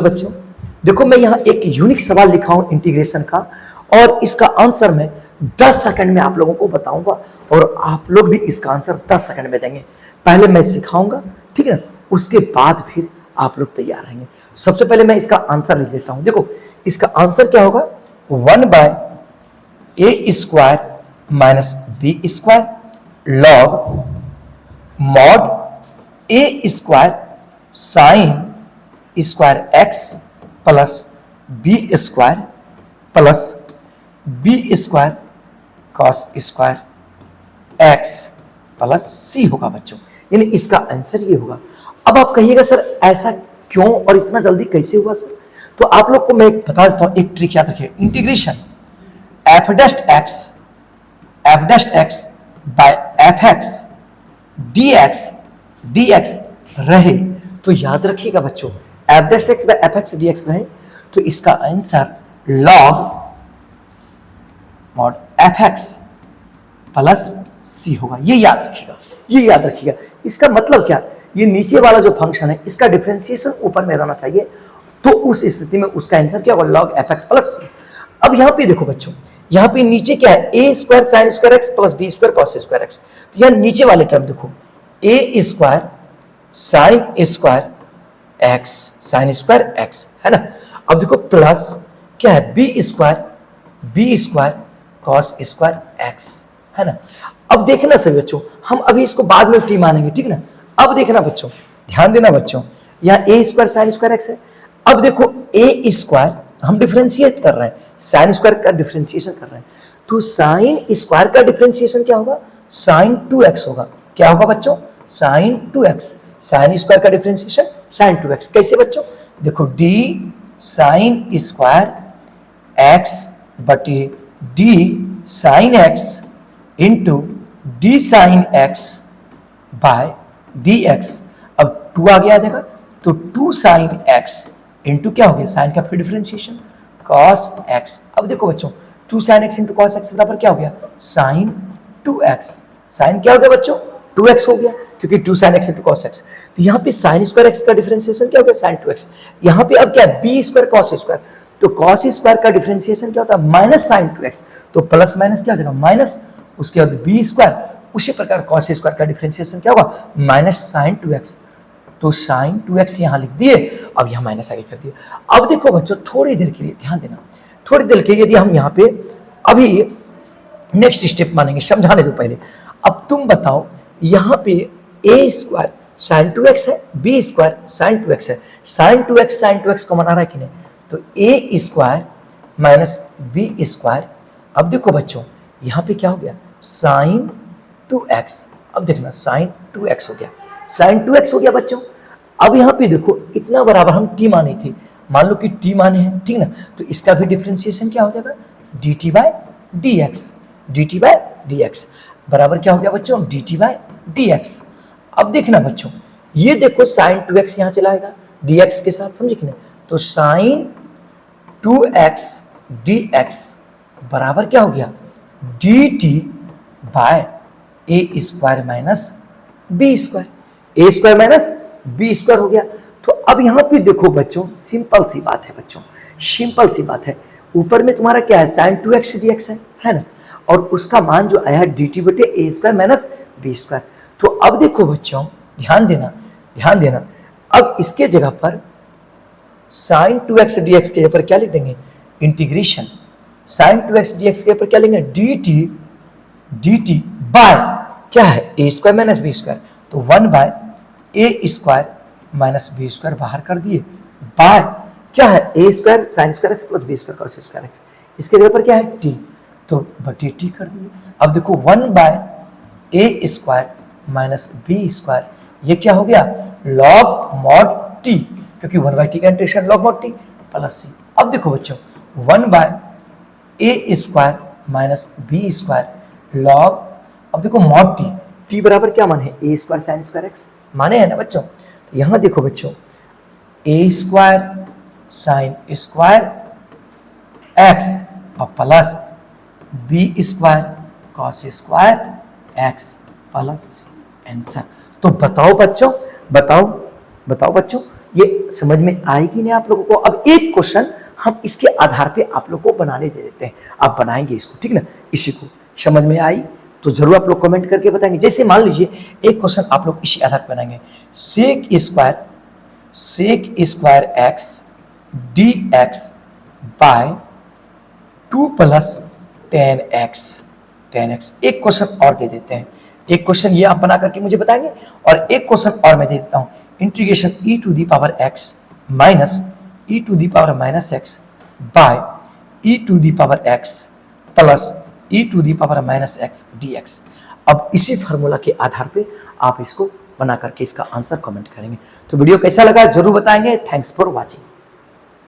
बच्चों देखो, मैं यहाँ एक यूनिक सवाल लिखा हूं इंटीग्रेशन का, और इसका आंसर मैं 10 सेकंड में आप लोगों को बताऊंगा, और आप लोग भी इसका आंसर 10 सेकंड में देंगे। पहले मैं सिखाऊंगा, ठीक है ना, उसके बाद फिर आप लोग तैयार रहेंगे। सबसे पहले मैं इसका आंसर लिख देता हूं। देखो, इसका आंसर क्या होगा, 1/a² minus b² log mod a² sin² x plus b² plus b² cos² x plus c होगा बच्चों। यानी इसका आंसर ये होगा। अब आप कहिएगा सर ऐसा क्यों और इतना जल्दी कैसे हुआ सर? तो आप लोग को मैं बता देता हूं, एक ट्रिक याद रखिए। Integration f dash x by fx dx रहे तो याद रखिएगा बच्चों, f dash x by fx dx रहे तो इसका answer log mod fx plus c होगा। ये याद रखिएगा, ये याद रखिएगा। इसका मतलब क्या, ये नीचे वाला जो फंक्शन है इसका डिफरेंशिएशन ऊपर में रहना चाहिए, तो उस स्थिति में उसका आंसर क्या होगा, log fx प्लस c। अब यहां पे देखो बच्चों, यहां पे नीचे क्या है, a² sin² x plus b² cos² x। तो यहां नीचे वाले टर्म देखो, a² sin² x sin² x है ना। अब देखो प्लस क्या है, b² cos² x है ना। अब देखना सभी बच्चों, हम अभी इसको बाद में t मानेंगे, ठीक है ना। अब देखना बच्चों, ध्यान देना बच्चों, यहाँ a² sin² x है। अब देखो a² हम डिफरेंशिएट कर रहे हैं, sin² का डिफरेंशिएशन कर रहे हैं, तो sin² का डिफरेंशिएशन क्या होगा, sin 2x होगा। क्या होगा बच्चों, sin 2x। sin² का डिफरेंशिएशन sin 2x। कैसे बच्चों, देखो d sin² x बटे d sin x into d sin x by dx। अब 2 आगे आ जाएगा तो 2 sin x इंटू क्या हो गया, साइन का फिर डिफरेंशिएशन cos x। अब देखो बच्चों, 2 sin x into cos x बराबर क्या हो गया, sin 2x। साइन क्या हो गया बच्चों, 2x हो गया, क्योंकि 2 sin x into cos x। तो यहाँ पे sin² x का डिफरेंशिएशन क्या हो गया, sin 2x। यहाँ पे अब क्या है, b² cos²। तो cos² का डिफरेंशिएशन क्या होता है, माइनस sin 2x। तो प्लस माइनस क्या हो जाएगा, माइनस, उसके बाद b²। उसी प्रकार cos² का डिफरेंशिएशन क्या होगा, माइनस sin 2x। तो sin 2x यहां लिख दिए, अब यहां माइनस आगे कर दिए। अब देखो बच्चों, थोड़ी देर के लिए ध्यान देना, थोड़ी देर के लिए यदि हम यहां पे अभी नेक्स्ट स्टेप मानेंगे, समझाने दो पहले। अब तुम बताओ, यहां पे a² sin 2x है, b² sin 2x है। sin 2x को मना रहा है कि नहीं, तो a² माइनस b²। अब देखो बच्चों, यहां पे क्या हो गया, sin 2x। अब देखना sin 2x हो गया, sin 2x हो गया बच्चों। अब यहां पे देखो, इतना बराबर हम t माने थे, मान लो कि t माने हैं, ठीक ना, तो इसका भी डिफरेंशिएशन क्या हो जाएगा, dt बाय dx बराबर क्या हो गया बच्चों, dt बाय dx। अब देखना बच्चों, ये देखो sin 2x यहां चलाएगा dx के साथ, समझे कि नहीं, तो sin 2x dx बराबर क्या हो गया, dt bye a² minus b²। a² minus b² हो गया। तो अब यहां पे देखो बच्चों, सिंपल सी बात है बच्चों, सिंपल सी बात है। ऊपर में तुम्हारा क्या है, sin 2x dx है ना, और उसका मान जो आया है dt बटे a² माइनस b²। तो अब देखो बच्चों, ध्यान देना, ध्यान देना। अब इसके जगह पर sin 2x dx के ऊपर क्या लिख देंगे, इंटीग्रेशन sin 2x dx के ऊपर क्या लेंगे, dt बाय क्या है, a² माइनस b²। तो 1/a² माइनस b² बाहर कर दिए, बाय क्या है, a² sin² x plus b² cos² x। इसके जगह पर क्या है, t, तो बटे t कर दिए। अब देखो 1/a² माइनस b², ये क्या हो गया, log mod t, क्योंकि 1/t का integration log mod t plus c। अब देखो बच्चों, 1/a² माइनस b² log, अब देखो mod t बराबर क्या माने, a² sin² x माने है ना बच्चों। तो यहां देखो बच्चों, a² sin² x और plus b² cos² x plus answer. तो बताओ बच्चों, बताओ बच्चों, ये समझ में आएगी नहीं आप लोगों को। अब एक क्वेश्चन हम इसके आधार पे आप लोग को बनाने दे देते हैं, आप बनाएंगे इसको, ठीक ना। इसी को समझ में आई तो जरूर आप लोग कमेंट करके बताएंगे। जैसे मान लीजिए एक क्वेश्चन आप लोग इसी आधार पर बनाएंगे, sec square x d x by 2 + 10x। एक क्वेश्चन और दे देते हैं, एक क्वेश्चन ये आप बना करके मुझे बताएंगे, और एक क्वेश्चन और मैं दे देता हूं, integration e⁻x minus e⁻x by e⁻x plus e⁻x dx। अब इसी फार्मूला के आधार पे आप इसको बना करके इसका आंसर कमेंट करेंगे। तो वीडियो कैसा लगा जरूर बताएंगे। Thanks for watching.